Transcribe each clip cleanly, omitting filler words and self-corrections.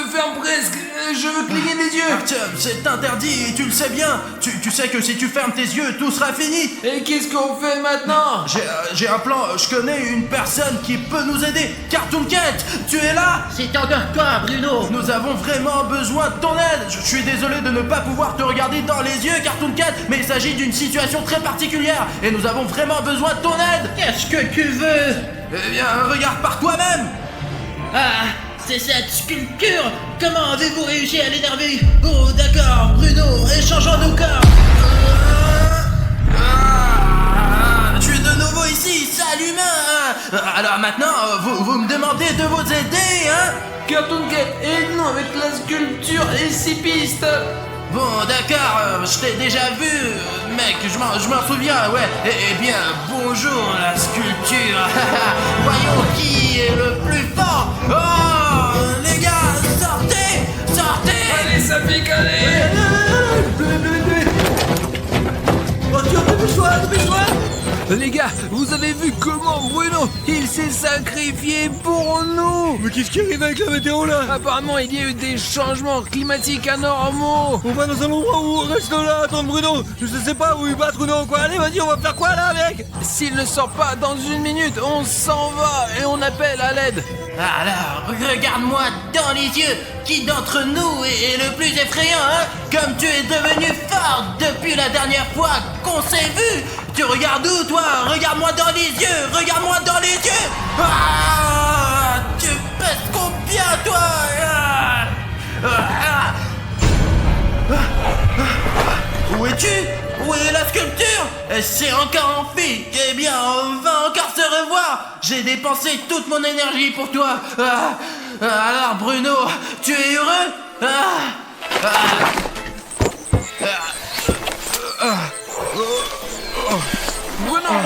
ferme presque. Je veux cligner des yeux. Artyom, c'est interdit et tu le sais bien. Tu sais que si tu fermes tes yeux, tout sera fini. Et qu'est-ce qu'on fait maintenant? J'ai un plan, je connais une personne qui peut nous aider. Cartoon Cat, tu es là? C'est encore toi, Bruno. Nous avons vraiment besoin de ton aide. Je suis désolé de ne pas pouvoir te regarder dans les yeux, Cartoon Cat, mais il s'agit d'une situation très particulière et nous avons vraiment besoin de ton aide. Qu'est-ce que tu veux? Eh bien, regarde par toi-même. Ah, c'est cette sculpture. Comment avez-vous réussi à l'énerver? Oh, d'accord, Bruno, échangeons nos corps. Tu es de nouveau ici, sale humain. Alors maintenant, vous me demandez de vous aider, hein? Cartoon Cat, aide-nous avec la sculpture et 6 pistes. Bon, d'accord, je t'ai déjà vu, mec, je m'en souviens, ouais. Eh bien, bonjour la sculpture. Voyons qui est le plus fort. Oh, les gars, sortez. Allez, ça pique, allez. Dépêche-toi. Les gars, vous avez vu comment Bruno, il s'est sacrifié pour nous. Mais qu'est-ce qui arrive avec la météo là? Apparemment, il y a eu des changements climatiques anormaux. On va dans un endroit où on reste là, attends Bruno. Je sais pas où il battre ou non quoi. Allez vas-y, on va faire quoi là mec? S'il ne sort pas dans 1 minute, on s'en va et on appelle à l'aide. Alors, regarde-moi dans les yeux. Qui d'entre nous est le plus effrayant, hein? Comme tu es devenu fort depuis la dernière fois qu'on s'est vu. Tu regardes où, toi? Regarde-moi dans les yeux. Ah, tu pèses combien, toi? Où es-tu? Où est la sculpture? C'est encore en fuite. Eh bien, on va encore se revoir. J'ai dépensé toute mon énergie pour toi. Alors, Bruno, tu es heureux?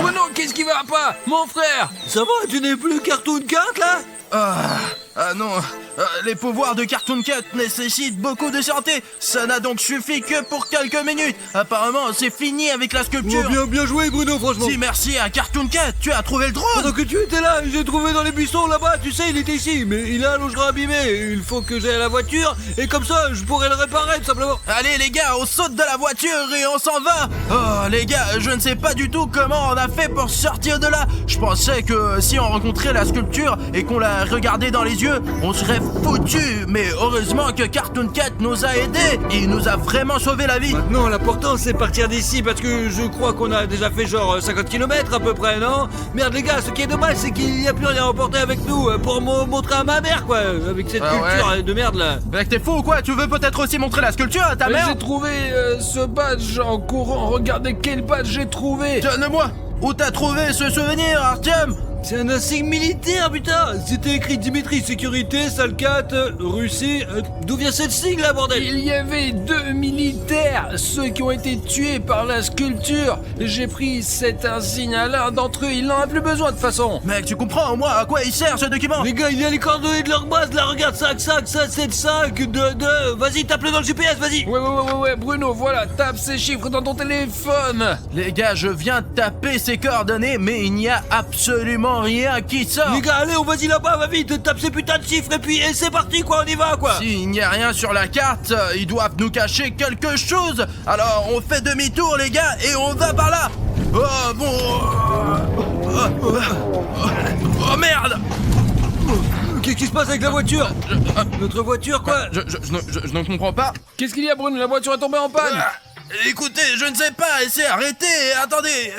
Bruno, qu'est-ce qui va pas? Mon frère! Ça va, tu n'es plus Cartoon Cat là? Non, les pouvoirs de Cartoon Cat nécessitent beaucoup de santé. Ça n'a donc suffi que pour quelques minutes. Apparemment, c'est fini avec la sculpture. Oh, bien joué Bruno, franchement. Si, merci à Cartoon Cat, tu as trouvé le drone. Pendant que tu étais là, j'ai trouvé dans les buissons là-bas, tu sais, il était ici, mais il a un longeron abîmé. Il faut que j'aille à la voiture, et comme ça, je pourrai le réparer tout simplement. Allez les gars, on saute de la voiture et on s'en va. Oh les gars, je ne sais pas du tout comment on a fait pour sortir de là. Je pensais que si on rencontrait la sculpture et qu'on la regardait dans les yeux, on serait foutu. Mais heureusement que Cartoon Cat nous a aidés. Il nous a vraiment sauvé la vie. Maintenant, l'important c'est partir d'ici parce que je crois qu'on a déjà fait genre 50 km à peu près, non? Merde les gars, ce qui est dommage c'est qu'il n'y a plus rien à emporter avec nous pour montrer à ma mère quoi, avec cette culture ouais. de merde là. Mec, t'es fou ou quoi? Tu veux peut-être aussi montrer la sculpture à ta mère? J'ai trouvé ce badge en courant. Regardez quel badge j'ai trouvé. Donne-le-moi. Où t'as trouvé ce souvenir, Artyom? C'est un insigne militaire, putain! C'était écrit Dimitri, sécurité, Salcat, Russie. D'où vient cette signe là, bordel? Il y avait 2 militaires, ceux qui ont été tués par la sculpture. J'ai pris cet insigne à l'un d'entre eux, il n'en a plus besoin de toute façon. Mec, tu comprends, moi, à quoi il sert ce document? Les gars, il y a les coordonnées de leur base, là, regarde, 5, 5, 5, 7, 5, 2, 2. Vas-y, tape-le dans le GPS, vas-y! Ouais, Bruno, voilà, tape ces chiffres dans ton téléphone. Les gars, je viens de taper ces coordonnées, mais il n'y a absolument rien qui sort. Les gars, allez, on va-y là-bas, va vite, tape ces putains de chiffres et c'est parti, quoi, on y va, quoi! S'il n'y a rien sur la carte, ils doivent nous cacher quelque chose. Alors, on fait demi-tour, les gars, et on va par là. Oh, bon... Oh, merde! Qu'est-ce qui se passe avec la voiture? Notre voiture, quoi? Je ne comprends pas. Qu'est-ce qu'il y a, Bruno? La voiture est tombée en panne. Écoutez, je ne sais pas, essayez, arrêtez, attendez.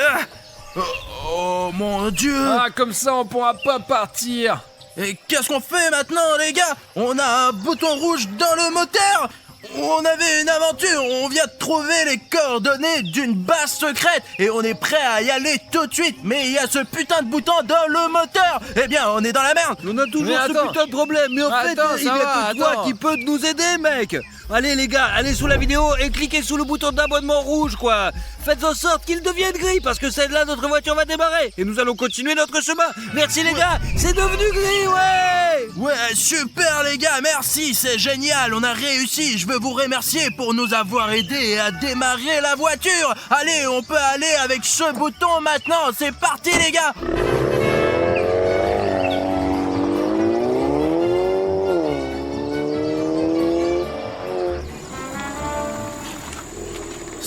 Oh mon Dieu! Ah, comme ça, on pourra pas partir. Et qu'est-ce qu'on fait maintenant, les gars? On a un bouton rouge dans le moteur! On avait une aventure, on vient de trouver les coordonnées d'une base secrète et on est prêt à y aller tout de suite, mais il y a ce putain de bouton dans le moteur. Eh bien, on est dans la merde. On a toujours ce putain de problème, mais en fait, il y a que toi qui peut nous aider, mec. Allez les gars, allez sous la vidéo et cliquez sous le bouton d'abonnement rouge, quoi. Faites en sorte qu'il devienne gris, parce que celle-là, notre voiture va démarrer et nous allons continuer notre chemin. Merci les gars, c'est devenu gris, ouais. Ouais, super les gars, merci, c'est génial, on a réussi. Je veux vous remercier pour nous avoir aidés à démarrer la voiture. Allez, on peut aller avec ce bouton maintenant, c'est parti les gars.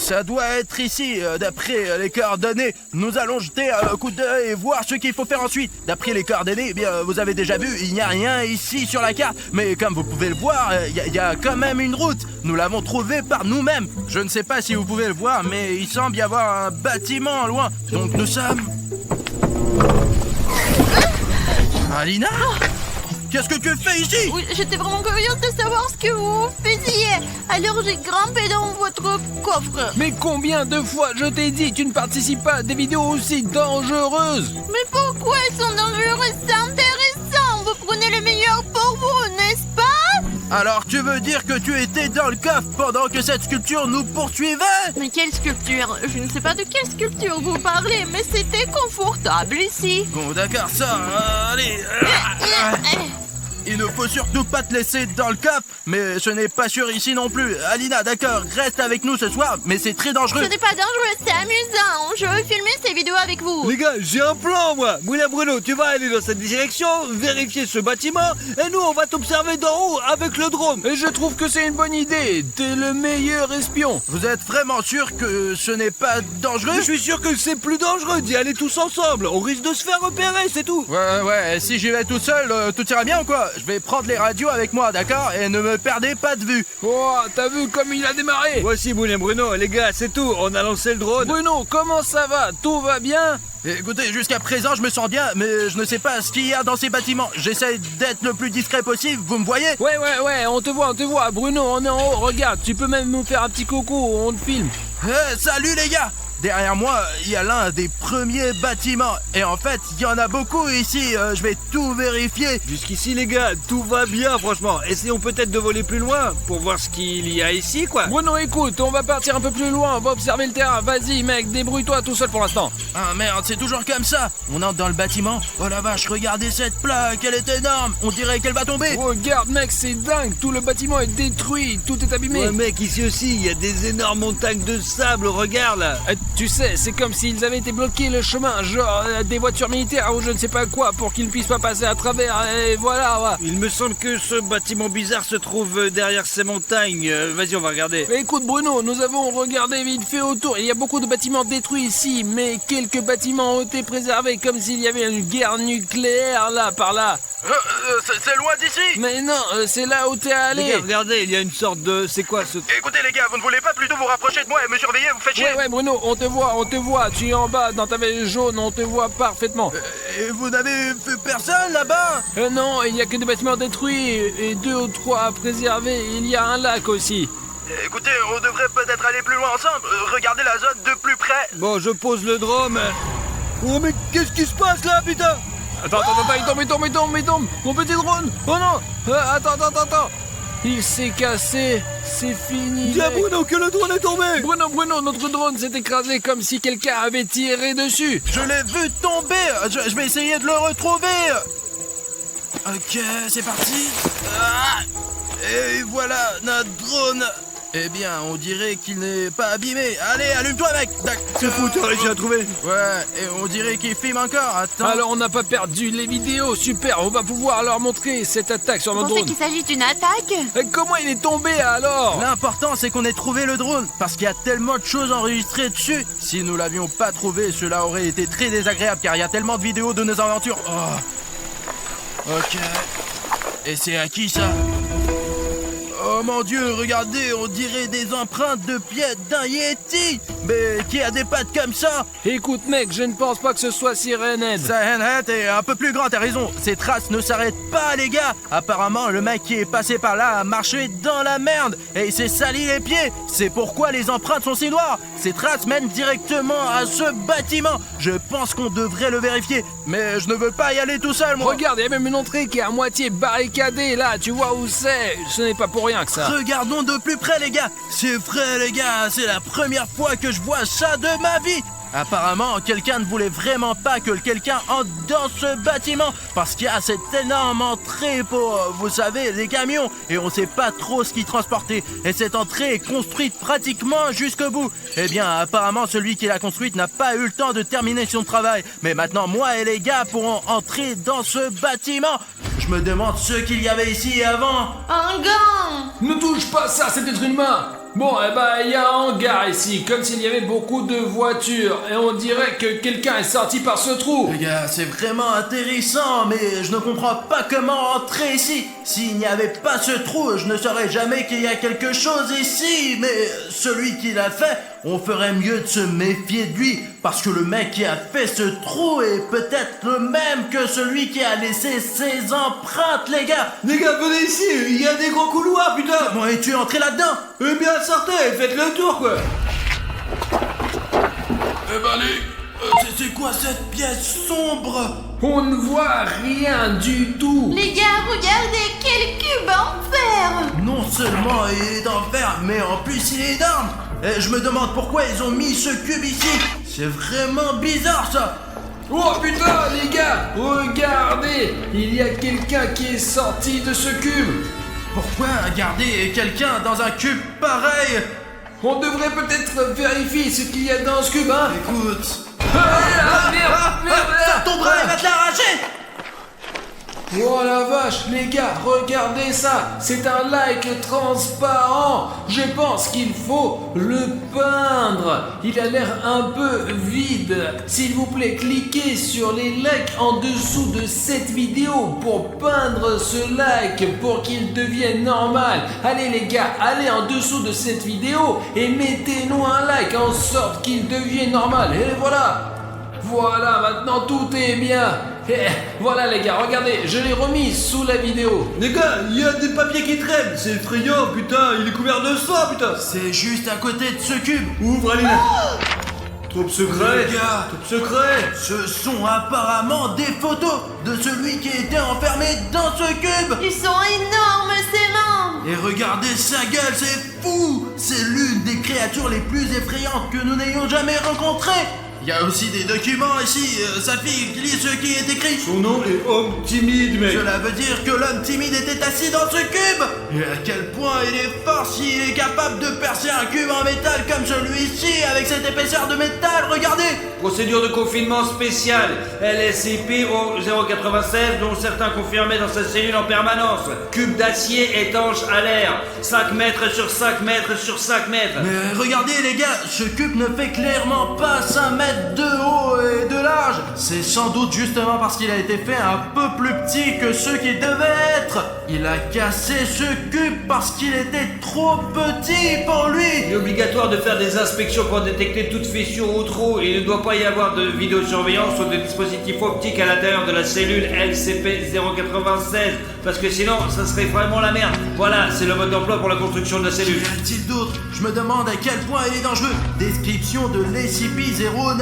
Ça doit être ici, d'après les coordonnées. Nous allons jeter un coup d'œil et voir ce qu'il faut faire ensuite. D'après les coordonnées, eh bien, vous avez déjà vu, il n'y a rien ici sur la carte. Mais comme vous pouvez le voir, il y a quand même une route. Nous l'avons trouvée par nous-mêmes. Je ne sais pas si vous pouvez le voir, mais il semble y avoir un bâtiment loin. Donc nous sommes... Alina ? Qu'est-ce que tu fais ici? Oui, j'étais vraiment curieuse de savoir ce que vous faisiez. Alors j'ai grimpé dans votre coffre. Mais combien de fois je t'ai dit, tu ne participes pas à des vidéos aussi dangereuses? Mais pourquoi elles sont dangereuses? C'est intéressant. Vous prenez le meilleur pour vous, n'est-ce pas? Alors tu veux dire que tu étais dans le coffre pendant que cette sculpture nous poursuivait? Mais quelle sculpture? Je ne sais pas de quelle sculpture vous parlez, mais c'était confortable ici. Bon d'accord, ça, allez. Il ne faut surtout pas te laisser dans le coffre, mais ce n'est pas sûr ici non plus. Alina, d'accord, reste avec nous ce soir, mais c'est très dangereux. Ce n'est pas dangereux, c'est amusant. Je veux filmer ces vidéos avec vous. Les gars, j'ai un plan, moi. Moulin Bruno, tu vas aller dans cette direction, vérifier ce bâtiment, et nous, on va t'observer d'en haut avec le drone. Et je trouve que c'est une bonne idée. T'es le meilleur espion. Vous êtes vraiment sûr que ce n'est pas dangereux? Je suis sûr que c'est plus dangereux d'y aller tous ensemble. On risque de se faire repérer, c'est tout. Ouais, si j'y vais tout seul, tout ira bien ou quoi? Je vais prendre les radios avec moi, d'accord? Et ne me perdez pas de vue. Oh, t'as vu comme il a démarré? Voici Moulin Bruno, les gars, c'est tout. On a lancé le drone. Bruno, comment ça va? Tout va bien? Écoutez, jusqu'à présent, je me sens bien, mais je ne sais pas ce qu'il y a dans ces bâtiments. J'essaie d'être le plus discret possible, vous me voyez? Ouais, on te voit. Bruno, on est en haut, regarde, tu peux même nous faire un petit coucou, on te filme. Salut les gars! Derrière moi, il y a l'un des premiers bâtiments. Et en fait, il y en a beaucoup ici. Je vais tout vérifier. Jusqu'ici, les gars, tout va bien, franchement. Essayons peut-être de voler plus loin pour voir ce qu'il y a ici, quoi. Bruno, écoute, on va partir un peu plus loin. On va observer le terrain. Vas-y, mec, débrouille-toi tout seul pour l'instant. Ah merde, c'est toujours comme ça. On entre dans le bâtiment. Oh la vache, regardez cette plaque. Elle est énorme. On dirait qu'elle va tomber. Regarde, mec, c'est dingue. Tout le bâtiment est détruit. Tout est abîmé. Ouais, mec, ici aussi, il y a des énormes montagnes de sable. Regarde, là. Tu sais, c'est comme s'ils avaient été bloqués le chemin, genre des voitures militaires ou je ne sais pas quoi, pour qu'ils ne puissent pas passer à travers, et voilà, ouais. Il me semble que ce bâtiment bizarre se trouve derrière ces montagnes. Vas-y, on va regarder. Mais écoute Bruno, nous avons regardé vite fait autour, il y a beaucoup de bâtiments détruits ici, mais quelques bâtiments ont été préservés, comme s'il y avait une guerre nucléaire là, par là. C'est loin d'ici. Mais non, c'est là où t'es allé. Les gars, regardez, il y a une sorte de... C'est quoi ce... Écoutez les gars, vous ne voulez pas plutôt vous rapprocher de moi et me surveiller, vous faites chier. Ouais Bruno, on te voit, tu es en bas dans ta veste jaune, on te voit parfaitement. Et vous n'avez vu personne là-bas? Non, il n'y a que des bâtiments détruits et 2 ou 3 à préserver, il y a un lac aussi. Écoutez, on devrait peut-être aller plus loin ensemble, regardez la zone de plus près. Bon, je pose le drone. Oh mais qu'est-ce qui se passe là, putain? Attends, il tombe, mon petit drone. Oh non, attends. Il s'est cassé, c'est fini. Dis à Bruno que le drone est tombé. Bruno, notre drone s'est écrasé comme si quelqu'un avait tiré dessus. Je l'ai vu tomber, je vais essayer de le retrouver. Ok, c'est parti. Et voilà notre drone. Eh bien, on dirait qu'il n'est pas abîmé. Allez, allume-toi, mec. C'est fou, t'as réussi à trouver. Ouais, et on dirait qu'il filme encore. Attends. Alors, on n'a pas perdu les vidéos. Super, on va pouvoir leur montrer cette attaque sur notre Vous pensez drone. qu'il s'agit d'une attaque? Comment il est tombé alors? L'important, c'est qu'on ait trouvé le drone, parce qu'il y a tellement de choses enregistrées dessus. Si nous l'avions pas trouvé, cela aurait été très désagréable, car il y a tellement de vidéos de nos aventures. Oh. Ok. Et c'est à qui ça? Oh mon Dieu, regardez, on dirait des empreintes de pieds d'un Yeti. Mais qui a des pattes comme ça? Écoute mec, je ne pense pas que ce soit Siren Head. Siren Head est un peu plus grand, t'as raison. Ces traces ne s'arrêtent pas, les gars. Apparemment, le mec qui est passé par là a marché dans la merde et il s'est sali les pieds. C'est pourquoi les empreintes sont si noires. Ces traces mènent directement à ce bâtiment. Je pense qu'on devrait le vérifier, mais je ne veux pas y aller tout seul, moi. Regarde, il y a même une entrée qui est à moitié barricadée là, tu vois où c'est? Ce n'est pas pour rien que ça. Regardons de plus près, les gars. C'est vrai, les gars, c'est la première fois que je vois ça de ma vie. Apparemment, quelqu'un ne voulait vraiment pas que quelqu'un entre dans ce bâtiment parce qu'il y a cette énorme entrée pour, vous savez, les camions et on sait pas trop ce qu'ils transportaient. Et cette entrée est construite pratiquement jusqu'au bout. Eh bien, apparemment, celui qui l'a construite n'a pas eu le temps de terminer son travail. Mais maintenant, moi et les gars pourront entrer dans ce bâtiment. Je me demande ce qu'il y avait ici avant. Un gant! Ne touche pas à ça, c'est être humain. Bon, eh ben, il y a un hangar ici, comme s'il y avait beaucoup de voitures, et on dirait que quelqu'un est sorti par ce trou. Les gars, c'est vraiment intéressant, mais je ne comprends pas comment entrer ici. S'il n'y avait pas ce trou, je ne saurais jamais qu'il y a quelque chose ici, mais celui qui l'a fait, on ferait mieux de se méfier de lui, parce que le mec qui a fait ce trou est peut-être le même que celui qui a laissé ses empreintes, les gars. Les gars, venez ici, il y a des gros couloirs, putain. Comment es-tu entré là-dedans? Eh bien, sortez, faites le tour, quoi. Eh ben allez, c'est quoi cette pièce sombre? On ne voit rien du tout. Les gars, regardez, quel cube en fer! Non seulement il est d'enfer, mais en plus il est d'armes. Et je me demande pourquoi ils ont mis ce cube ici. C'est vraiment bizarre ça. Oh putain, les gars, regardez, il y a quelqu'un qui est sorti de ce cube. Pourquoi garder quelqu'un dans un cube pareil? On devrait peut-être vérifier ce qu'il y a dans ce cube, hein. Écoute. Merde, Ça tombera, il va te l'arracher. Oh la vache, les gars, regardez ça. C'est un like transparent. Je pense qu'il faut le peindre. Il a l'air un peu vide. S'il vous plaît, cliquez sur les likes en dessous de cette vidéo pour peindre ce like pour qu'il devienne normal. Allez les gars, allez en dessous de cette vidéo et mettez-nous un like en sorte qu'il devienne normal. Et voilà. Voilà, maintenant tout est bien. Et voilà les gars, regardez, je l'ai remis sous la vidéo. Les gars, il y a des papiers qui traînent, c'est effrayant, putain, il est couvert de sang, putain. C'est juste à côté de ce cube. Ouvre, Aline. Top secret. Les gars, top secret. ce sont apparemment des photos de celui qui était enfermé dans ce cube. Ils sont énormes, ces mains! Et regardez sa gueule, c'est fou. C'est l'une des créatures les plus effrayantes que nous n'ayons jamais rencontrées. Il y a aussi des documents ici, sa fille lit ce qui est écrit. Son nom est Homme Timide, mec. Cela veut dire que l'homme timide était assis dans ce cube. Et à quel point il est fort s'il est capable de percer un cube en métal comme celui-ci avec cette épaisseur de métal, regardez. Procédure de confinement spéciale, LSCP au 096, dont certains confirmaient dans sa cellule en permanence. Cube d'acier étanche à l'air, 5 mètres sur 5 mètres sur 5 mètres. Mais regardez les gars, ce cube ne fait clairement pas 5 mètres de haut et de large. C'est sans doute justement parce qu'il a été fait un peu plus petit que ce qu'il devait être. Il a cassé ce cube parce qu'il était trop petit pour lui. Il est obligatoire de faire des inspections pour détecter toute fissure ou trou. Il ne doit pas y avoir de vidéosurveillance ou de dispositif optique à l'intérieur de la cellule LCP 096, parce que sinon ça serait vraiment la merde. Voilà, c'est le mode d'emploi pour la construction de la cellule. Qu'y a-t-il d'autre? Je me demande à quel point il est dangereux. Description de l'SCP-096.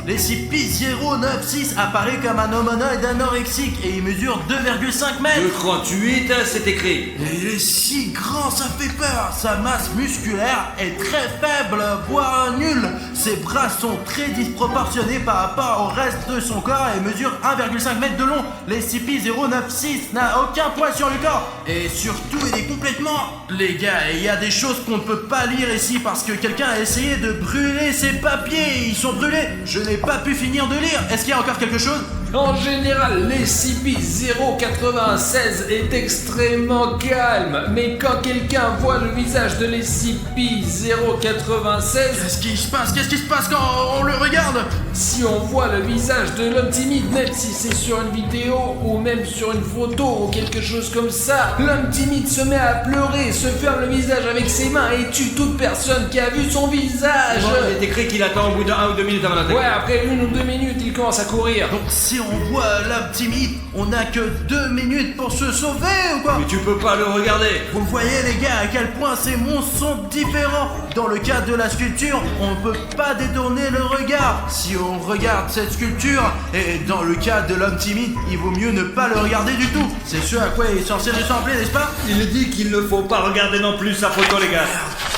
l'SCP-096 apparaît comme un humanoïde anorexique et il mesure 2,5 mètres. 2,38, c'est écrit. Et il est si grand, ça fait peur. Sa masse musculaire est très faible, voire nulle. Ses bras sont très disproportionnés par rapport au reste de son corps et mesure 1,5 mètre de long. l'SCP-096 n'a aucun poids sur le corps. Et surtout, il est complètement... Les gars, il y a des choses qu'on ne peut pas lire ici parce que quelqu'un a essayé de brûler ses papiers. Ils sont brûlés. Je n'ai pas pu finir de lire. Est-ce qu'il y a encore quelque chose? En général, l'SCP-096 est extrêmement calme, mais quand quelqu'un voit le visage de l'SCP-096... Qu'est-ce qui se passe? Qu'est-ce qui se passe quand on le regarde? Si on voit le visage de l'homme timide, même si c'est sur une vidéo ou même sur une photo ou quelque chose comme ça, l'homme timide se met à pleurer, se ferme le visage avec ses mains et tue toute personne qui a vu son visage. Bon, il est écrit qu'il attend au bout de 1 ou 2 minutes avant d'attaquer. Ouais, après 1 ou 2 minutes, il commence à courir. Donc si on voit l'homme timide, on n'a que 2 minutes pour se sauver ou quoi? Mais tu peux pas le regarder. Vous voyez les gars à quel point ces monstres sont différents. Dans le cas de la sculpture, on ne peut pas détourner le regard si on regarde cette sculpture. Et dans le cas de l'homme timide, il vaut mieux ne pas le regarder du tout. C'est ce à quoi il est censé ressembler, n'est-ce pas? Il est dit qu'il ne faut pas regarder non plus sa photo, les gars.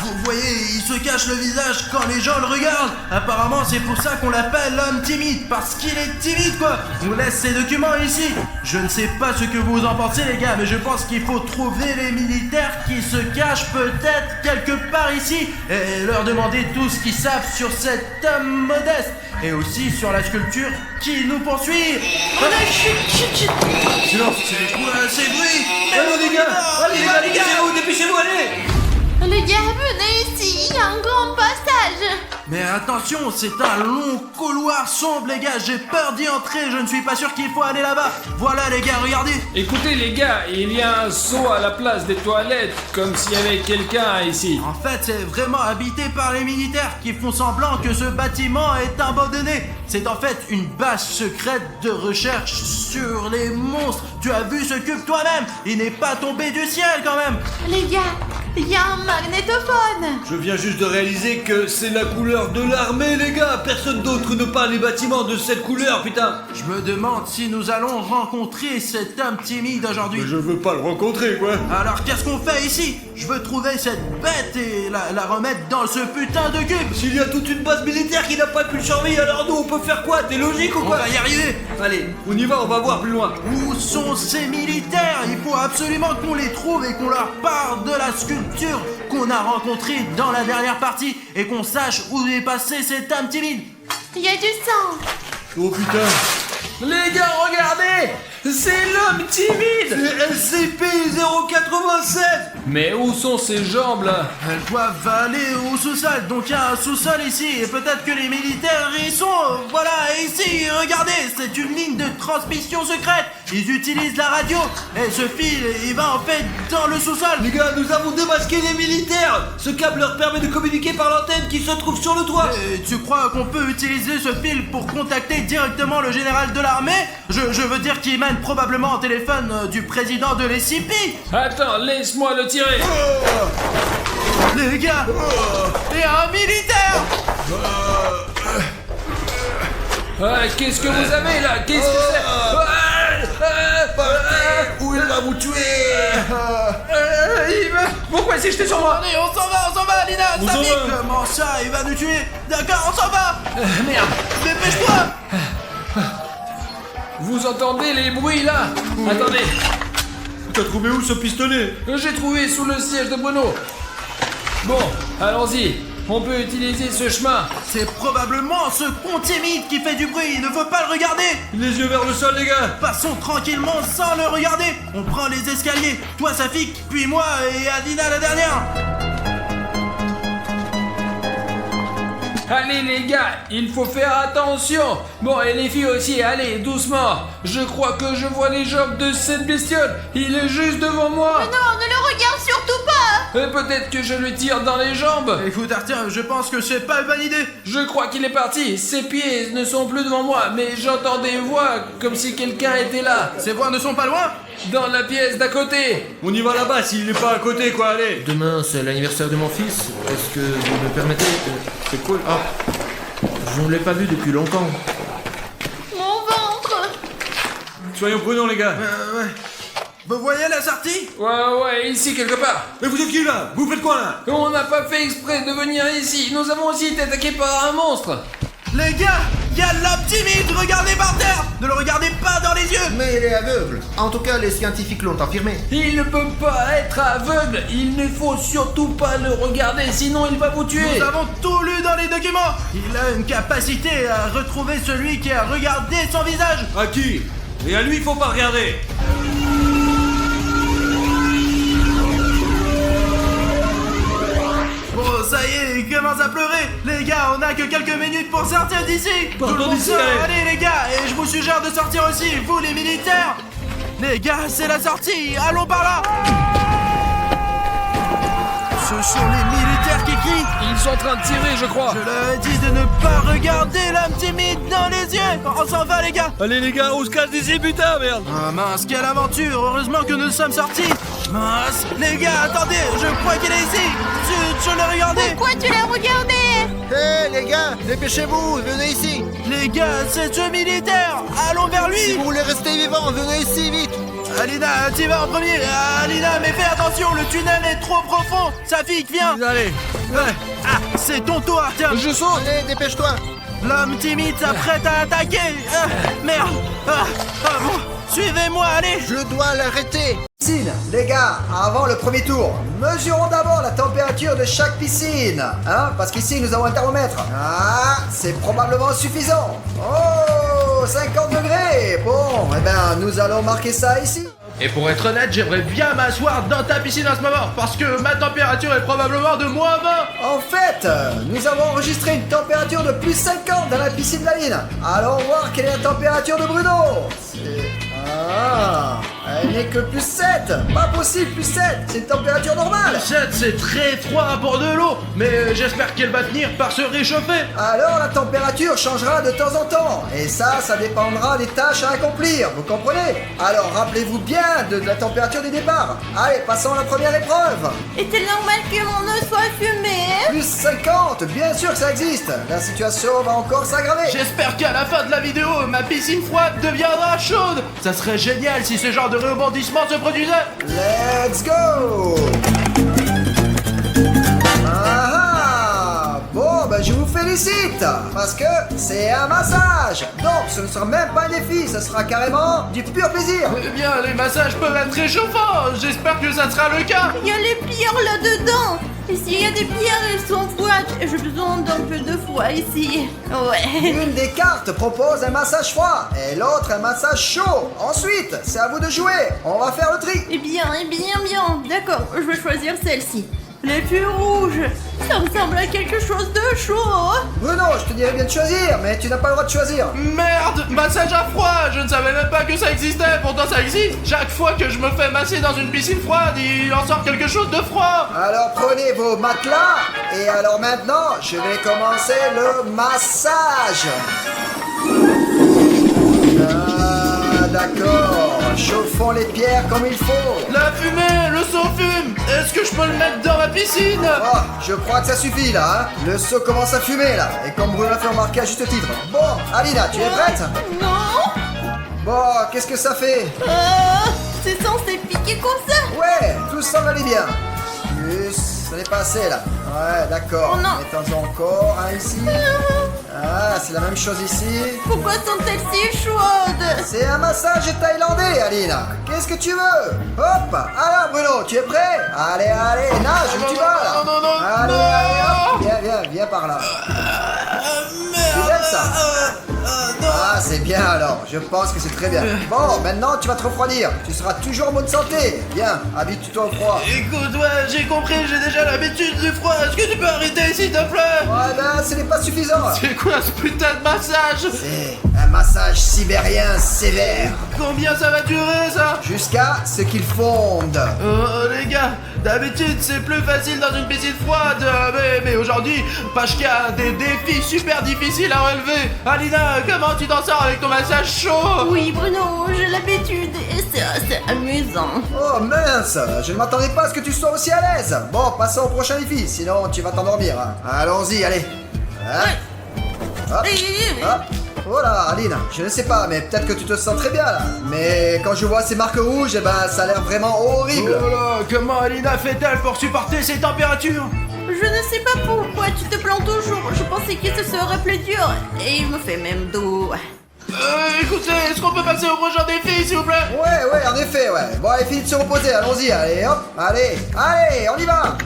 Vous voyez, il se cache le visage quand les gens le regardent. Apparemment, c'est pour ça qu'on l'appelle l'homme timide, parce qu'il est timide, quoi. On laisse ces documents ici. Je ne sais pas ce que vous en pensez, les gars, mais je pense qu'il faut trouver les militaires qui se cachent peut-être quelque part ici et leur demander tout ce qu'ils savent sur cet homme modeste et aussi sur la sculpture qui nous poursuit. Silence. C'est quoi ces bruits? Allez, les gars, dépêchez-vous, allez. gars, venez ici, il y a un grand passage. Mais attention, c'est un long couloir sombre les gars, j'ai peur d'y entrer, je ne suis pas sûr qu'il faut aller là-bas. Voilà les gars, regardez. Écoutez les gars, il y a un seau à la place des toilettes, comme s'il y avait quelqu'un ici. En fait, c'est vraiment habité par les militaires qui font semblant que ce bâtiment est abandonné. C'est en fait une base secrète de recherche sur les monstres. Tu as vu ce cube toi-même? Il n'est pas tombé du ciel quand même. Les gars, il y a un magnétophone. Je viens juste de réaliser que c'est la couleur de l'armée, les gars. Personne d'autre ne peint les bâtiments de cette couleur, putain. Je me demande si nous allons rencontrer cet homme timide aujourd'hui. Je veux pas le rencontrer, quoi. Alors qu'est-ce qu'on fait ici? Je veux trouver cette bête et la remettre dans ce putain de cube. S'il y a toute une base militaire qui n'a pas pu le survivre, alors nous on peut faire quoi? T'es logique ou On quoi? va y arriver. Allez, on y va, on va voir plus loin. Où sont ces militaires? Il faut absolument qu'on les trouve et qu'on leur parle de la sculpture qu'on a rencontrée dans la dernière partie et qu'on sache où est passé cet homme timide. Il y a du sang. Oh putain. Les gars, regardez! C'est l'homme timide! C'est SCP-087. Mais où sont ces jambes là? Elles doivent aller au sous-sol, donc il y a un sous-sol ici, et peut-être que les militaires y sont. Voilà, ici, regardez, c'est une ligne de transmission secrète. Ils utilisent la radio, et ce fil, il va en fait dans le sous-sol. Les gars, nous avons démasqué les militaires. Ce câble leur permet de communiquer par l'antenne qui se trouve sur le toit. Et tu crois qu'on peut utiliser ce fil pour contacter directement le général de l'armée? Je veux dire qu'il mène probablement au téléphone du président de l'SCP. Attends, laisse-moi le tirer! Les gars, il y a un militaire. Qu'est-ce que vous avez là? Qu'est-ce que c'est? Où il va vous tuer? Pourquoi il s'est jeté sur moi? Allez, on s'en va, Alina. On Ça s'en pique. va. Comment ça, il va nous tuer? D'accord, on s'en va. Merde! Dépêche-toi. Vous entendez les bruits là? Attendez! T'as trouvé où ce pistolet? J'ai trouvé sous le siège de Bruno. Bon, allons-y. On peut utiliser ce chemin. C'est probablement ce con timide qui fait du bruit. Il ne veut pas le regarder. Les yeux vers le sol, les gars. Passons tranquillement sans le regarder. On prend les escaliers. Toi, Safik, puis moi et Alina la dernière. Allez les gars, il faut faire attention. Bon, et les filles aussi, allez, doucement. Je crois que je vois les jambes de cette bestiole. Il est juste devant moi. Mais non, ne le regarde surtout pas. Peut-être que je lui tire dans les jambes. Écoute, Arthur, je pense que c'est pas une bonne idée. Je crois qu'il est parti. Ses pieds ne sont plus devant moi, mais j'entends des voix comme si quelqu'un était là. Ces voix ne sont pas loin. Dans la pièce d'à côté. On y va là-bas s'il n'est pas à côté, quoi, allez. Demain, c'est l'anniversaire de mon fils. Est-ce que vous me permettez C'est cool. Ah, je ne l'ai pas vu depuis longtemps. Mon ventre. Soyons prudents, les gars. Ouais. Vous voyez la sortie? Ouais, ici quelque part. Mais vous êtes qui, là? Vous faites quoi, là? On n'a pas fait exprès de venir ici. Nous avons aussi été attaqués par un monstre. Les gars, il y a l'homme timide, regardez par terre. Ne le regardez pas dans les yeux. Mais il est aveugle. En tout cas, les scientifiques l'ont affirmé. Il ne peut pas être aveugle. Il ne faut surtout pas le regarder, sinon il va vous tuer. Nous avons tout lu dans les documents. Il a une capacité à retrouver celui qui a regardé son visage. À qui? Et à lui, faut pas regarder. Bon, ça y est, il commence à pleurer. Les gars, on a que quelques minutes pour sortir d'ici. Tout le monde d'ici, sort. allez. Allez les gars, et je vous suggère de sortir aussi, vous les militaires. Les gars, c'est la sortie, allons par là. Ce sont les militaires qui crient. Ils sont en train de tirer, je crois. Je leur ai dit de ne pas regarder l'homme timide dans les yeux. On s'en va les gars. Allez, les gars, on se casse d'ici, putain, merde. Ah mince, quelle aventure. Heureusement que nous sommes sortis. Mince, les gars, attendez, je crois qu'il est ici. Je l'ai regardé. Pourquoi tu l'as regardé? Hé les gars, dépêchez-vous, venez ici. Les gars, c'est ce militaire. Allons vers lui. Si vous voulez rester vivant, venez ici vite. Alina, tu vas en premier. Alina, mais fais attention, le tunnel est trop profond. Safik, viens. Allez. Ah, c'est ton tour, tiens. Je saute. Allez, dépêche-toi. L'homme timide s'apprête à attaquer. Merde. Bon, suivez-moi, allez. Je dois l'arrêter. Piscine, les gars, avant le premier tour, mesurons d'abord la température de chaque piscine. Hein, parce qu'ici, nous avons un thermomètre. Ah, c'est probablement suffisant. Oh, 50 degrés. Bon, eh ben, nous allons marquer ça ici. Et pour être honnête, j'aimerais bien m'asseoir dans ta piscine en ce moment, parce que ma température est probablement de moins 20. En fait, nous avons enregistré une température de plus 50 dans la piscine d'Aline. Allons voir quelle est la température de Bruno. Elle n'est que plus 7. Pas possible, plus 7. C'est une température normale. 7, c'est très froid pour de l'eau, mais j'espère qu'elle va finir par se réchauffer. Alors la température changera de temps en temps. Et ça dépendra des tâches à accomplir. Vous comprenez? Alors rappelez-vous bien de la température du départ. Allez, passons à la première épreuve. Est-il normal que mon eau soit fumée? Plus 50, bien sûr que ça existe. La situation va encore s'aggraver. J'espère qu'à la fin de la vidéo, ma piscine froide deviendra chaude. Ça serait génial si ce genre de rebondissement se produisait. Let's go. Bon, ben je vous félicite, parce que c'est un massage. Donc ce ne sera même pas un défi, ce sera carrément du pur plaisir. Eh bien, les massages peuvent être réchauffants. J'espère que ça sera le cas. Il y a les pierres là-dedans. Et s'il y a des pierres, elles sont froides. J'ai besoin d'un peu de froid ici. Ouais. Une des cartes propose un massage froid et l'autre un massage chaud. Ensuite, c'est à vous de jouer. On va faire le tri. Eh bien. D'accord, je vais choisir celle-ci. Les plus rouges. Ça ressemble à quelque chose de chaud. Bruno, je te dirais bien de choisir, mais tu n'as pas le droit de choisir. Merde, massage à froid. Je ne savais même pas que ça existait. Pourtant, ça existe. Chaque fois que je me fais masser dans une piscine froide, il en sort quelque chose de froid. Alors prenez vos matelas et alors maintenant, je vais commencer le massage. D'accord. Chauffons les pierres comme il faut. La fumée, le seau fume. Est-ce que je peux le mettre dans la piscine? Oh, je crois que ça suffit là, hein. Le seau commence à fumer là. Et comme Bruno l'a fait remarquer à juste titre. Bon, Alina, tu es prête? Non. Bon, qu'est-ce que ça fait? C'est censé piquer comme ça. Ouais, tout semble aller bien. Plus, ça n'est pas assez là. Ouais, d'accord. Oh non. Mettons encore un ici. Ah, c'est la même chose ici. Pourquoi sont-elles si chaudes? C'est un massage thaïlandais, Alina. Qu'est-ce que tu veux? Hop. Alors, Bruno, tu es prêt? Allez, nage où tu vas là. Non. Allez, viens par là. Tu aimes ça? Ah, c'est bien alors. Je pense que c'est très bien. Bon, maintenant tu vas te refroidir. Tu seras toujours en bonne santé. Viens, habitue-toi au froid. Écoute, ouais, j'ai compris, j'ai déjà l'habitude du froid. Est-ce que tu peux arrêter, s'il te plaît? Ouais, ben, ce n'est pas suffisant. C'est quoi ce putain de massage? C'est un massage sibérien sévère. Combien ça va durer, ça? Jusqu'à ce qu'il fonde. Les gars, d'habitude c'est plus facile dans une piscine froide, mais aujourd'hui, Pachka a des défis super difficiles à relever. Alina, comment tu t'en sors avec ton massage chaud? Oui, Bruno, j'ai l'habitude et c'est assez amusant. Oh mince, je ne m'attendais pas à ce que tu sois aussi à l'aise. Bon, passons au prochain défi, sinon tu vas t'endormir. Hein. Allons-y, allez. Hop. Voilà, Aline, je ne sais pas, mais peut-être que tu te sens très bien là. Mais quand je vois ces marques rouges, eh ben ça a l'air vraiment horrible. Oh là, comment Alina fait-elle pour supporter ces températures? Je ne sais pas pourquoi tu te plains toujours. Je pensais que ce serait plus dur et il me fait même dos. Écoutez, est-ce qu'on peut passer au prochain défi, s'il vous plaît? Ouais, en effet, ouais. Bon, allez, fini de se reposer, allons-y, allez, hop, allez, on y va.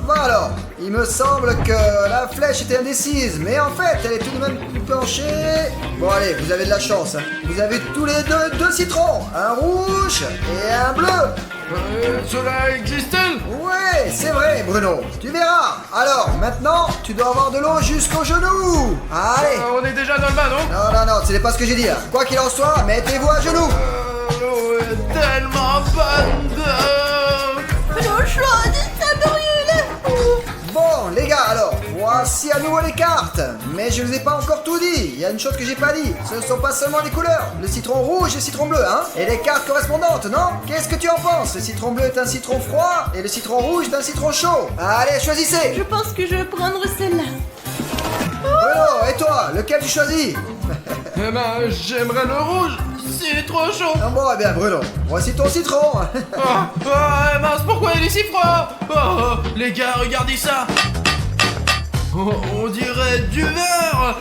Bon alors, il me semble que la flèche était indécise, mais en fait, elle est tout de même plus penchée. Bon allez, vous avez de la chance. Hein. Vous avez tous les deux citrons, un rouge et un bleu. Cela existe-t-il? Ouais, c'est vrai, Bruno. Tu verras. Alors, maintenant, tu dois avoir de l'eau jusqu'aux genoux. Allez. On est déjà dans le bas, non? Non, ce n'est pas ce que j'ai dit. Hein. Quoi qu'il en soit, mettez-vous à genoux. L'eau est tellement bonne. L'eau chaude, ça brûle. Bon, les gars, alors, voici à nouveau les cartes. Mais je vous ai pas encore tout dit. Il y a une chose que j'ai pas dit. Ce ne sont pas seulement des couleurs. Le citron rouge et le citron bleu, hein. Et les cartes correspondantes, non? Qu'est-ce que tu en penses? Le citron bleu est un citron froid et le citron rouge est un citron chaud. Allez, choisissez. Je pense que je vais prendre celle-là. Bruno, et toi, lequel tu choisis? Eh ben, j'aimerais le rouge. C'est trop chaud. Ah bon, eh bien, Bruno, voici ton citron. Mince, pourquoi il est si froid? Oh, les gars, regardez ça. Oh, on dirait du verre.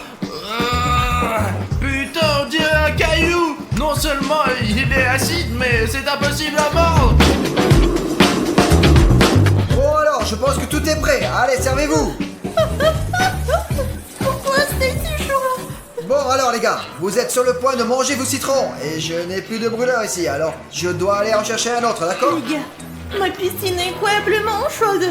Putain, on dirait un caillou. Non seulement il est acide, mais c'est impossible à mordre. Bon alors, je pense que tout est prêt. Allez, servez-vous. Pourquoi c'est si chaud? Bon alors les gars, vous êtes sur le point de manger vos citrons et je n'ai plus de brûleur ici, alors je dois aller en chercher un autre, d'accord? Les gars, ma piscine est incroyablement chaude.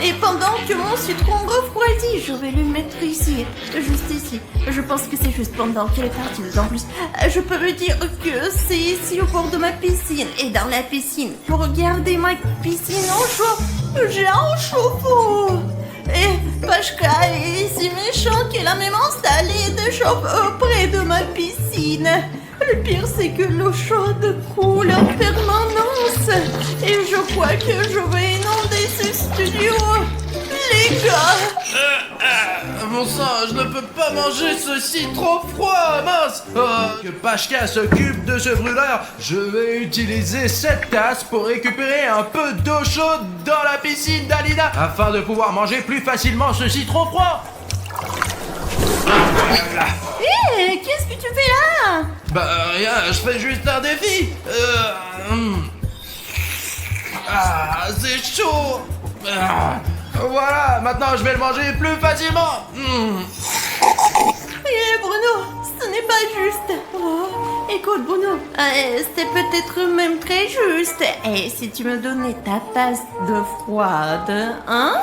Et pendant que mon citron refroidit, je vais le mettre ici, juste ici. Je pense que c'est juste pendant qu'il est parti. En plus, je peux me dire que c'est ici au bord de ma piscine. Et dans la piscine, pour regarder ma piscine en chaud, j'ai un chauffe-eau. Et Pashka est si méchant qu'elle a même installé des chauffe-eau près de ma piscine. Le pire, c'est que l'eau chaude coule en permanence. Et je crois que je vais inonder ce studio. Les gars! Mon sang, je ne peux pas manger ceci trop froid, mince. Que Pashka s'occupe de ce brûleur. Je vais utiliser cette tasse pour récupérer un peu d'eau chaude dans la piscine d'Alina afin de pouvoir manger plus facilement ce citron froid. Hé, qu'est-ce que tu fais là? Bah rien, je fais juste un défi. Ah, c'est chaud. Voilà, maintenant je vais le manger plus facilement. Hé, Bruno, ce n'est pas juste. Oh, écoute, Bruno, c'est peut-être même très juste. Et si tu me donnais ta tasse d'eau froide, hein?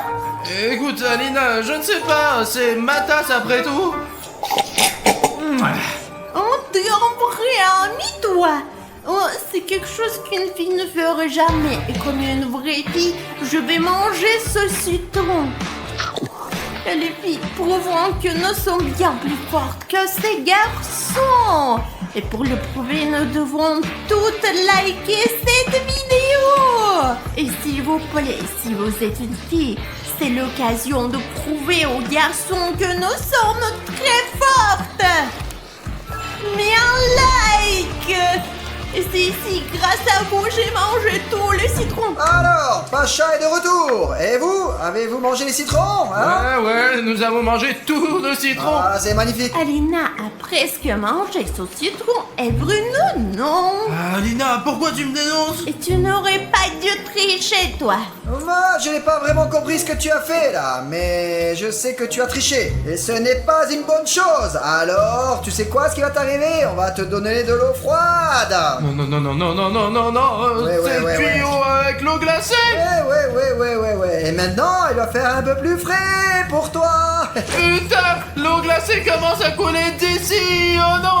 Écoute, Alina, je ne sais pas, c'est ma tasse après tout. Oh, t'es un vrai ami, toi. Oh, c'est quelque chose qu'une fille ne ferait jamais. Et comme une vraie fille, je vais manger ce citron. Et les filles prouvons que nous sommes bien plus fortes que ces garçons. Et pour le prouver, nous devons toutes liker cette vidéo. Et s'il vous plaît, si vous êtes une fille, c'est l'occasion de prouver aux garçons que nous sommes très fortes. Mais un like! Et c'est ici, grâce à vous, j'ai mangé tout le citron. Alors, Pacha est de retour. Et vous, avez-vous mangé les citrons, hein? Ouais, nous avons mangé tous nos citrons. Ah, c'est magnifique. Alina a presque mangé son citron et Bruno, non. Alina, pourquoi tu me dénonces? Et tu n'aurais pas dû tricher, toi. Moi, je n'ai pas vraiment compris ce que tu as fait là, mais je sais que tu as triché. Et ce n'est pas une bonne chose. Alors, tu sais quoi ce qui va t'arriver? On va te donner de l'eau froide. Non, Ouais, c'est tuyau avec l'eau glacée. Ouais. Et maintenant, il va faire un peu plus frais pour toi. Putain, l'eau glacée commence à couler d'ici. Oh non.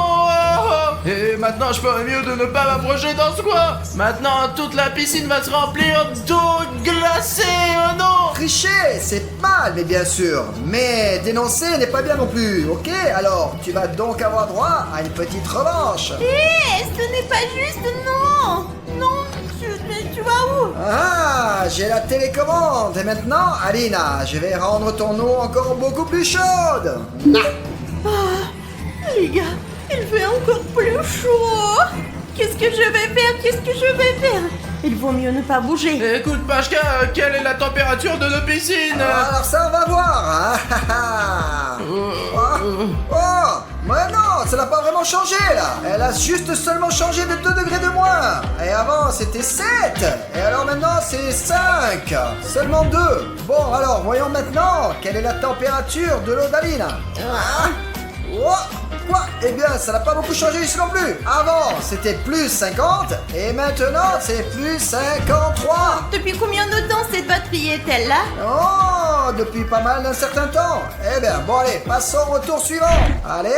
Et maintenant, je ferais mieux de ne pas m'approcher dans ce coin. Maintenant, toute la piscine va se remplir d'eau glacée. Oh non. Tricher, c'est mal, mais bien sûr. Mais dénoncer n'est pas bien non plus, ok? Alors, tu vas donc avoir droit à une petite revanche. Hé, ce n'est pas juste, non. Non, tu vas où? Ah, j'ai la télécommande. Et maintenant, Alina, je vais rendre ton eau encore beaucoup plus chaude. Les gars, il fait encore plus chaud. Qu'est-ce que je vais faire? Il vaut mieux ne pas bouger. Écoute, Pashka, quelle est la température de nos piscines? Alors ça, on va voir. Hein. Mais non, ça n'a pas vraiment changé là. Elle a juste seulement changé de 2 degrés de moins. Et avant, c'était 7. Et alors maintenant, c'est 5. Seulement 2. Bon, alors, voyons maintenant quelle est la température de l'eau d'Alina. Quoi? Eh bien, ça n'a pas beaucoup changé ici non plus. Avant, c'était plus 50 et maintenant, c'est plus 53. Depuis combien de temps cette batterie est-elle là? Oh, depuis pas mal d'un certain temps. Eh bien, bon allez, passons au tour suivant. Allez.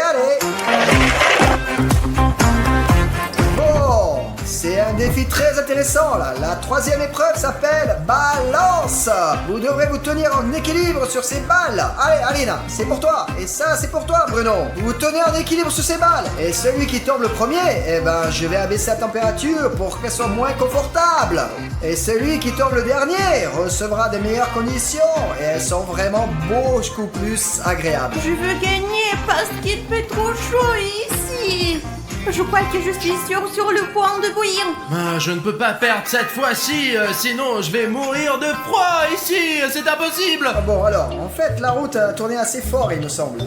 Bon, c'est un défi très intéressant là. La 3e épreuve s'appelle balance. Vous devrez vous tenir en équilibre sur ces balles. Allez, Alina, c'est pour toi. Et ça, c'est pour toi, Bruno. Vous vous tenez en équilibre sur ces balles. Et celui qui tombe le premier, eh ben, je vais abaisser la température pour qu'elle soit moins confortable. Et celui qui tombe le dernier recevra des meilleures conditions. Et elles sont vraiment beaucoup plus agréables. Je veux gagner parce qu'il fait trop chaud ici. Je crois que je suis sur le point de bouillir. Je ne peux pas perdre cette fois-ci, sinon je vais mourir de froid ici, c'est impossible. Ah bon, alors, en fait, la route a tourné assez fort, il me semble.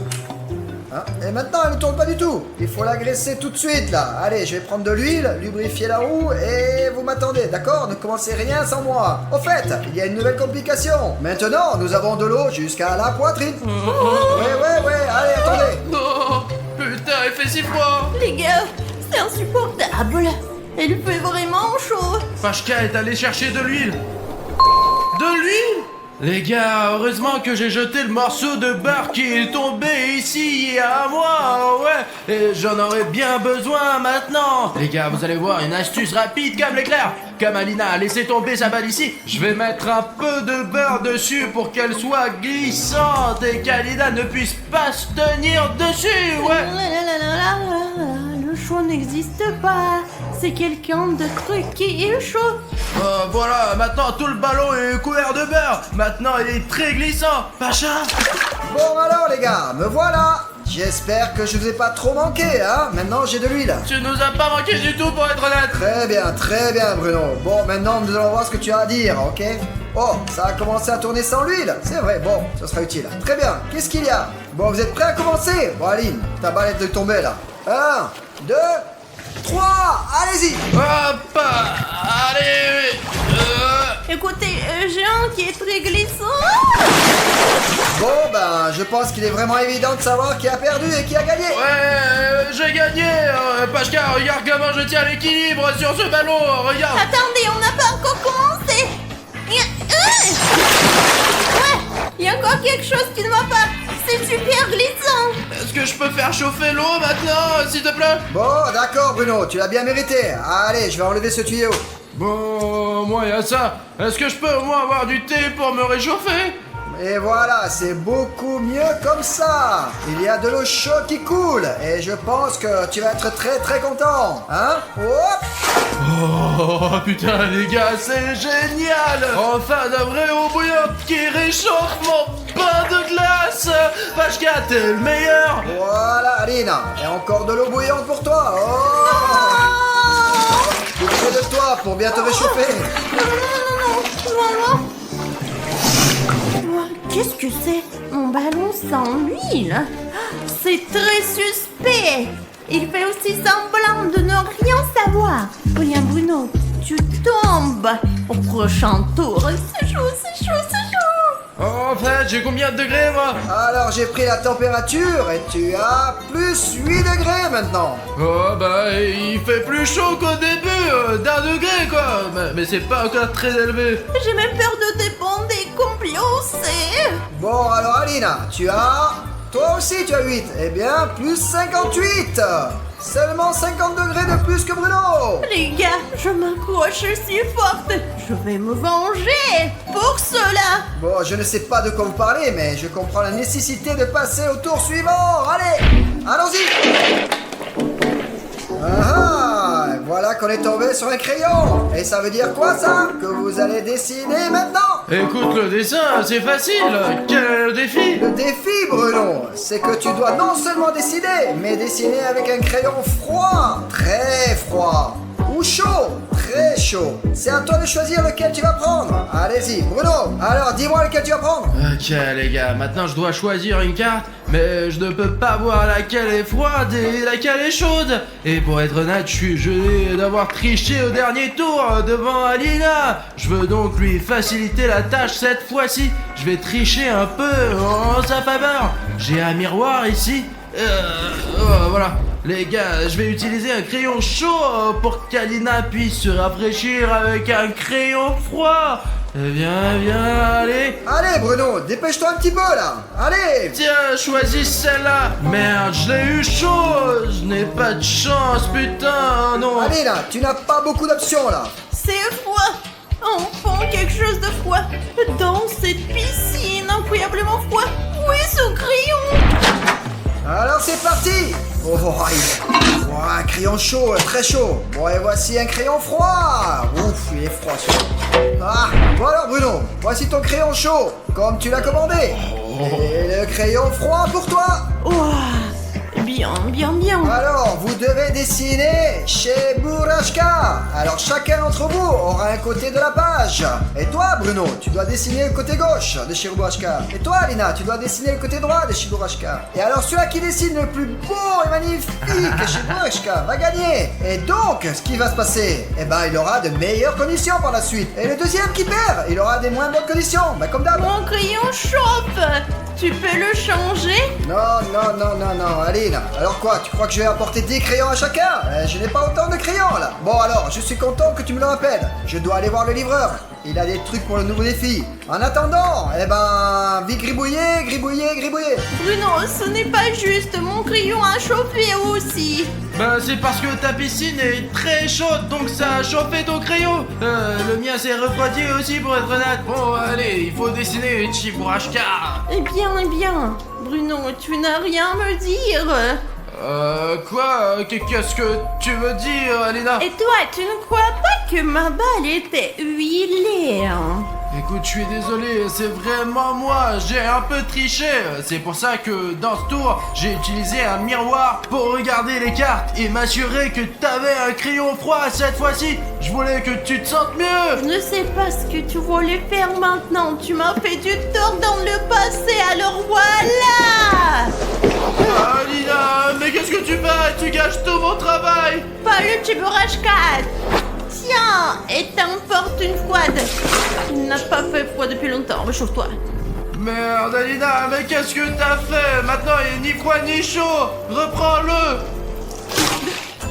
Hein? Et maintenant, elle ne tourne pas du tout. Il faut la graisser tout de suite, là. Allez, je vais prendre de l'huile, lubrifier la roue, et vous m'attendez, d'accord? Ne commencez rien sans moi. Au fait, il y a une nouvelle complication. Maintenant, nous avons de l'eau jusqu'à la poitrine. Ouais, allez, attendez. Oh, putain, fait si froid. Les gars, c'est insupportable. Il fait vraiment chaud. Pashka est allé chercher de l'huile. De l'huile? Les gars, heureusement que j'ai jeté le morceau de beurre qui est tombé ici il y a un mois, ouais. Et j'en aurais bien besoin maintenant. Les gars, vous allez voir une astuce rapide comme l'éclair. Comme Alina a laissé tomber sa balle ici, je vais mettre un peu de beurre dessus pour qu'elle soit glissante et qu'Alina ne puisse pas se tenir dessus, ouais. Le chaud n'existe pas. C'est quelqu'un de truc qui est chaud. Voilà, maintenant tout le ballon est couvert de beurre. Maintenant il est très glissant. Pacha? Bon alors les gars, me voilà. J'espère que je vous ai pas trop manqué, hein. Maintenant j'ai de l'huile. Tu nous as pas manqué du tout pour être honnête. Très bien Bruno. Bon, maintenant nous allons voir ce que tu as à dire, ok? Oh, ça a commencé à tourner sans l'huile. C'est vrai, bon, ça sera utile. Très bien, qu'est-ce qu'il y a? Bon, vous êtes prêts à commencer? Bon Aline, ta balle est de tomber là. 1, 2, 3, allez-y. Hop, allez. Écoutez, j'ai un qui est très glissant. Bon, ben, je pense qu'il est vraiment évident de savoir qui a perdu et qui a gagné. Ouais, j'ai gagné. Pashka, regarde comment je tiens l'équilibre sur ce ballon. Regarde. Attendez, on n'a pas encore commencé. Ouais, il y a encore quelque chose qui ne va pas. C'est super glissant. Est-ce que je peux faire chauffer l'eau maintenant, s'il te plaît? Bon, d'accord Bruno, tu l'as bien mérité. Allez, je vais enlever ce tuyau. Bon, moi il y a ça. Est-ce que je peux au moins avoir du thé pour me réchauffer? Et voilà, c'est beaucoup mieux comme ça. Il y a de l'eau chaude qui coule et je pense que tu vas être très content. Hein? Hop! Oh putain les gars, c'est génial! Enfin de vraie eau bouillante qui réchauffe mon bain de glace! Pashka, t'es le meilleur! Voilà, Alina. Et encore de l'eau bouillante pour toi. Oh! Tout près de toi pour bien te réchauffer. Non. Qu'est-ce que c'est? Mon ballon sans huile. C'est très suspect. Il fait aussi semblant de ne rien savoir. Rien Bruno, tu tombes au prochain tour. C'est chaud. En fait, j'ai combien de degrés moi? Alors j'ai pris la température et tu as plus 8 degrés maintenant. Oh bah il fait plus chaud qu'au début, d'1 degré quoi. Mais c'est pas encore très élevé. J'ai même peur de dépendre des complots. Bon alors Alina, toi aussi tu as 8. Eh bien plus 58. Seulement 50 degrés de plus que Bruno. Les gars, je m'accroche si forte. Je vais me venger pour cela. Bon, je ne sais pas de quoi vous parlez, mais je comprends la nécessité de passer au tour suivant. Allez, allons-y. Ah, voilà qu'on est tombé sur un crayon. Et ça veut dire quoi ça? Que vous allez dessiner maintenant? Écoute, le dessin, c'est facile. Quel est le défi? Le défi, Bruno, c'est que tu dois non seulement dessiner, mais dessiner avec un crayon froid, très froid, ou chaud, très chaud. C'est à toi de choisir lequel tu vas prendre. Allez-y, Bruno, alors dis-moi lequel tu vas prendre. Ok les gars, maintenant je dois choisir une carte, mais je ne peux pas voir laquelle est froide et laquelle est chaude. Et pour être honnête, je suis gelé d'avoir triché au dernier tour devant Alina. Je veux donc lui faciliter la tâche cette fois-ci. Je vais tricher un peu en sa faveur. J'ai un miroir ici. Voilà. Les gars, je vais utiliser un crayon chaud pour qu'Alina puisse se rafraîchir avec un crayon froid. Viens, allez. Allez, Bruno, dépêche-toi un petit peu là. Allez. Tiens, choisis celle-là. Merde, je l'ai eu chaud. Je n'ai pas de chance, putain, non. Allez là, tu n'as pas beaucoup d'options là. C'est froid. Enfin, quelque chose de froid. Dans cette piscine incroyablement froid. Où est ce crayon? Alors c'est parti. Oh, un crayon chaud, très chaud. Bon, et voici un crayon froid. Ouf, il est froid celui-là. Ah, bon alors Bruno, voici ton crayon chaud, comme tu l'as commandé. Et le crayon froid pour toi. Oh, bien. Alors, vous devez dessiner chez Burashka. Alors, chacun d'entre vous aura un côté de la page. Et toi, Bruno, tu dois dessiner le côté gauche de chez Burashka. Et toi, Alina, tu dois dessiner le côté droit de chez Burashka. Et alors, celui qui dessine le plus beau et magnifique chez Burashka va gagner. Et donc, ce qui va se passer, eh ben, il aura de meilleures conditions par la suite. Et le deuxième qui perd, il aura des moins bonnes conditions. Bah, comme d'hab. Mon crayon chauffe. Tu peux le changer? Non, Aline. Alors quoi, tu crois que je vais apporter 10 crayons à chacun? Je n'ai pas autant de crayons là. Bon alors, je suis content que tu me le rappelles. Je dois aller voir le livreur. Il a des trucs pour le nouveau défi. En attendant, vite gribouiller. Bruno, ce n'est pas juste, mon crayon a chauffé aussi. Ben c'est parce que ta piscine est très chaude, donc ça a chauffé ton crayon. Le mien s'est refroidi aussi pour être honnête. Bon allez, il faut dessiner Cheeburashka. Eh bien, Bruno, tu n'as rien à me dire. Quoi? Qu'est-ce que tu veux dire, Alina? Et toi, tu ne crois pas que ma balle était huilée, hein? Écoute, je suis désolé, c'est vraiment moi, j'ai un peu triché. C'est pour ça que dans ce tour, j'ai utilisé un miroir pour regarder les cartes et m'assurer que t'avais un crayon froid cette fois-ci. Je voulais que tu te sentes mieux. Je ne sais pas ce que tu voulais faire maintenant. Tu m'as fait du tort dans le passé, alors voilà! Alina, mais qu'est-ce que tu fais? Tu gâches tout mon travail. Pas le Cheeburashka. Tiens, et t'emporte une froide. Il n'a pas fait froid depuis longtemps, réchauffe-toi. Merde, Alina, mais qu'est-ce que t'as fait? Maintenant, il est ni froid ni chaud. Reprends-le.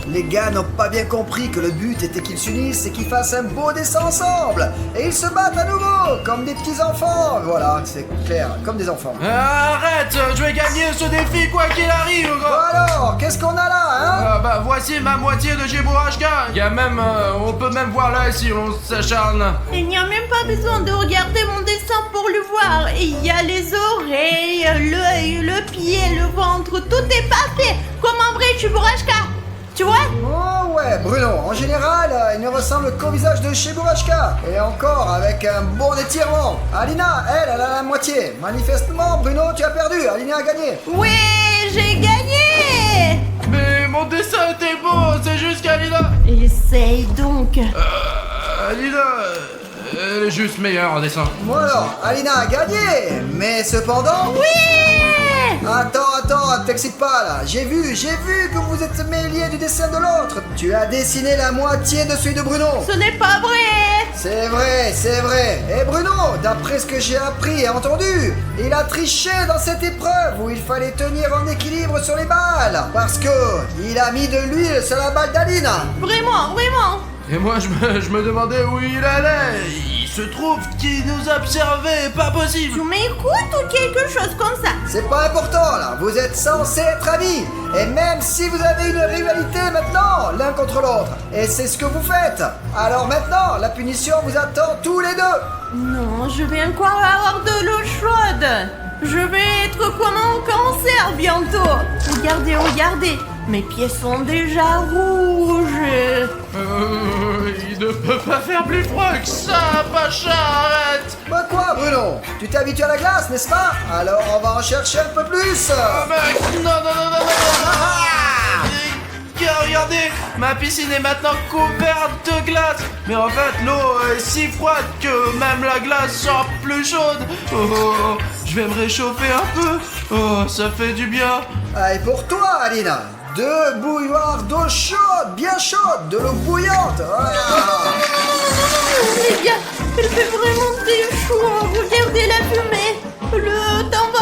Les gars n'ont pas bien compris que le but était qu'ils s'unissent et qu'ils fassent un beau dessin ensemble. Et ils se battent à nouveau, comme des petits enfants. Voilà, c'est clair, comme des enfants. Arrête, je vais gagner ce défi quoi qu'il arrive, gros. Alors, qu'est-ce qu'on a là, hein? Bah voici ma moitié de Cheeburashka. Il y a même, on peut même voir là si on s'acharne. Il n'y a même pas besoin de regarder mon dessin pour le voir. Il y a les oreilles, l'œil, le pied, le ventre, tout est parfait, comme un vrai Cheeburashka. Tu vois? Oh ouais, Bruno, en général, il ne ressemble qu'au visage de Cheeburashka. Et encore avec un bon étirement. Alina, elle a la moitié. Manifestement, Bruno, tu as perdu. Alina a gagné. Oui, j'ai gagné! Mais mon dessin était beau, c'est juste qu'Alina... Essaye donc. Alina... elle est juste meilleure en dessin. Bon alors, Alina a gagné. Mais cependant... Oui! Attends, t'excite pas là. J'ai vu que vous êtes mêlés du dessin de l'autre. Tu as dessiné la moitié de celui de Bruno. Ce n'est pas vrai! C'est vrai. Et Bruno, d'après ce que j'ai appris et entendu, il a triché dans cette épreuve où il fallait tenir en équilibre sur les balles. Parce que il a mis de l'huile sur la balle d'Alina. Vraiment! Et moi je me demandais où il allait. Il se trouve qu'il nous observait, pas possible. Tu m'écoutes ou quelque chose comme ça? C'est pas important là, vous êtes censés être amis. Et même si vous avez une rivalité maintenant, l'un contre l'autre, et c'est ce que vous faites. Alors maintenant, la punition vous attend tous les deux. Non, je vais encore avoir de l'eau chaude. Je vais être comme un cancer bientôt. Regardez, mes pieds sont déjà rouges. Il ne peut pas faire plus froid que ça, Pacha, arrête. Bah quoi Bruno? Tu t'es habitué à la glace, n'est-ce pas? Alors on va en chercher un peu plus. Oh mec, non. Regardez, ma piscine est maintenant couverte de glace. Mais en fait, l'eau est si froide que même la glace sort plus chaude. Oh, je vais me réchauffer un peu. Oh, ça fait du bien. Ah, et pour toi, Alina, 2 bouilloires d'eau chaude, bien chaude, de l'eau bouillante. Voilà. Les gars, il fait vraiment très chaud. Regardez la fumée. Le temps va.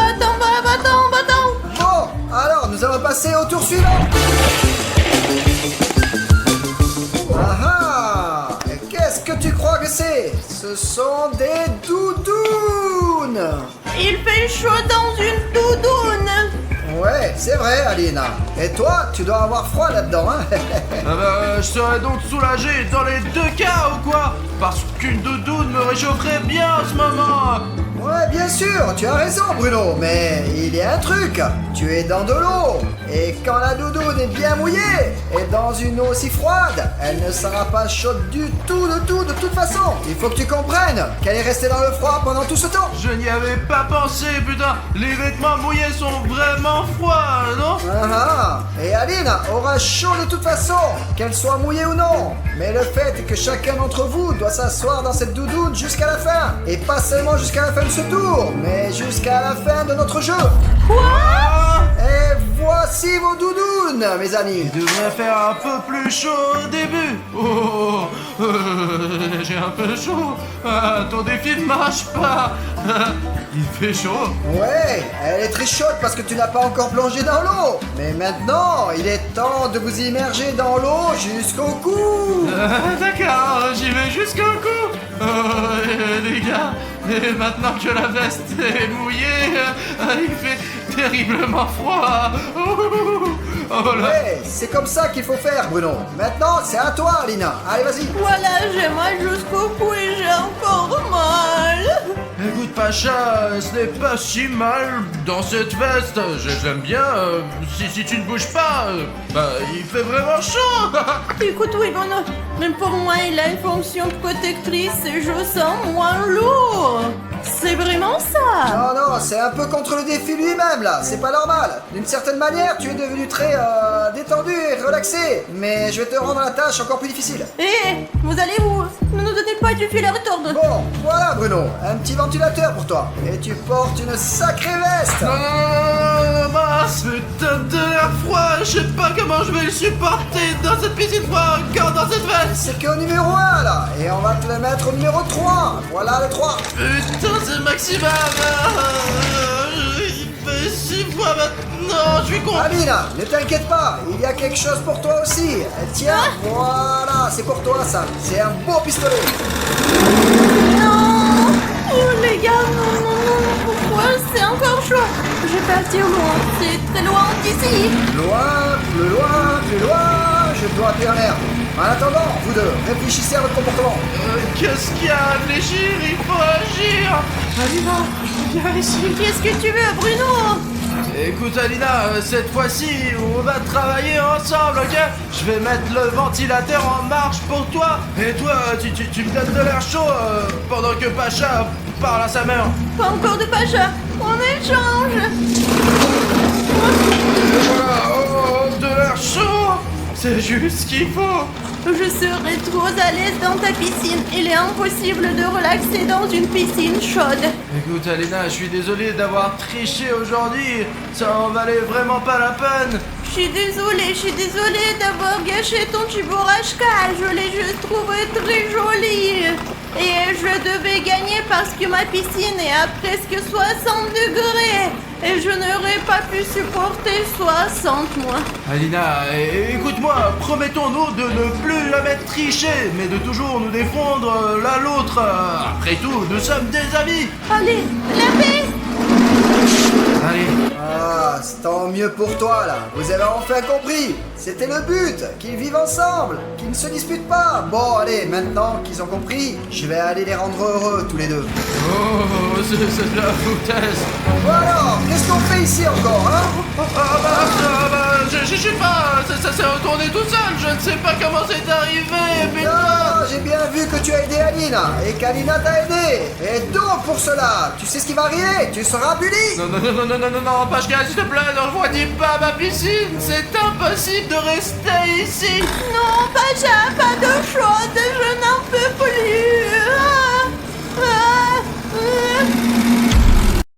Bon, alors nous allons passer au tour suivant. Ah, et qu'est-ce que tu crois que c'est? Ce sont des doudounes. Il fait chaud dans une doudoune. Ouais, c'est vrai, Alina. Et toi, tu dois avoir froid là-dedans, hein? Ah bah, je serais donc soulagé dans les 2 cas ou quoi? Parce qu'une doudoune me réchaufferait bien en ce moment. Ouais, bien sûr, tu as raison, Bruno. Mais il y a un truc. Tu es dans de l'eau. Et quand la doudoune est bien mouillée et dans une eau si froide, elle ne sera pas chaude du tout, de toute façon. Il faut que tu comprennes qu'elle est restée dans le froid pendant tout ce temps. Je n'y avais pas pensé, putain. Les vêtements mouillés sont vraiment froids, non? Et Aline aura chaud de toute façon, qu'elle soit mouillée ou non. Mais le fait est que chacun d'entre vous doit s'asseoir dans cette doudoune jusqu'à la fin. Et pas seulement jusqu'à la fin de ce tour, mais jusqu'à la fin de notre jeu. Quoi? Et voilà. Voici vos doudounes, mes amis. Il devrait faire un peu plus chaud au début. J'ai un peu chaud. Ton défi ne marche pas. Il fait chaud. Ouais, elle est très chaude parce que tu n'as pas encore plongé dans l'eau. Mais maintenant, il est temps de vous immerger dans l'eau jusqu'au cou. D'accord, j'y vais jusqu'au cou. Les gars, et maintenant que la veste est mouillée, il fait terriblement froid. Oh là. Ouais, c'est comme ça qu'il faut faire, Bruno. Maintenant, c'est à toi, Alina. Allez, vas-y. Voilà, j'ai mal jusqu'au cou et j'ai encore mal. Écoute Pacha, ce n'est pas si mal dans cette veste. J'aime bien. Si tu ne bouges pas, il fait vraiment chaud. Écoute, oui, Bruno, même pour moi, il a une fonction protectrice et je sens moins lourd. C'est vraiment ça. Non, non, c'est un peu contre le défi lui-même, là. C'est pas normal. D'une certaine manière, tu es devenu très détendu et relaxé. Mais je vais te rendre la tâche encore plus difficile. Eh, vous allez où? Ne nous donnez pas du fil à retordre. Bon, voilà, Bruno. Un petit ventilateur pour toi. Et tu portes une sacrée veste. Non, mince, putain de l'air froid. Je sais pas comment je vais le supporter dans cette piscine froide, encore dans cette veste. C'est qu'au numéro 1, là. Et on va te le mettre au numéro 3. Voilà le 3. Putain, c'est maximal. Il fait 6 fois maintenant. Je suis con. Alina, ne t'inquiète pas. Il y a quelque chose pour toi aussi. Tiens, voilà. C'est pour toi, ça. C'est un beau pistolet. Non. Oh, les gars, non, non, non. Pourquoi c'est encore chaud? Je vais partir loin. C'est très loin d'ici. Loin, plus loin, plus loin. Je dois appeler un air. En attendant, vous deux, réfléchissez à votre comportement. Qu'est-ce qu'il y a à réfléchir? Il faut agir. Alina, viens ici. Qu'est-ce que tu veux, Bruno? Écoute Alina, cette fois-ci, on va travailler ensemble, ok? Je vais mettre le ventilateur en marche pour toi. Et toi, tu me donnes de l'air chaud pendant que Pacha parle à sa mère. Pas encore de Pacha. On échange. Voilà, oh, de l'air chaud. C'est juste ce qu'il faut. Je serai trop à l'aise dans ta piscine. Il est impossible de relaxer dans une piscine chaude. Écoute Alina, je suis désolé d'avoir triché aujourd'hui. Ça en valait vraiment pas la peine. Je suis désolée d'avoir gâché ton Chiborashka. Je l'ai juste trouvé très joli. Et je devais gagner parce que ma piscine est à presque 60 degrés. Et je n'aurais pas pu supporter 60, moi. Alina, écoute-moi, promettons-nous de ne plus jamais tricher, mais de toujours nous défendre l'un l'autre. Après tout, nous sommes des amis. Allez, la paix. Allez. Ah, c'est tant mieux pour toi, là. Vous avez enfin compris. C'était le but, qu'ils vivent ensemble, qu'ils ne se disputent pas. Bon, allez, maintenant qu'ils ont compris, je vais aller les rendre heureux, tous les deux. Oh, c'est de la foutaise. Bon alors, qu'est-ce qu'on fait ici encore, hein? Je sais pas, ça s'est retourné tout seul, je ne sais pas comment c'est arrivé, putain. Ah, j'ai bien vu que tu as aidé Alina, et qu'Alina t'a aidé. Et donc, pour cela, tu sais ce qui va arriver, tu seras puni. Non, Pachka, s'il te plaît, ne refroidis pas ma piscine, c'est impossible de rester ici. Non, Pacha, pas d'eau chaude, je n'en peux plus.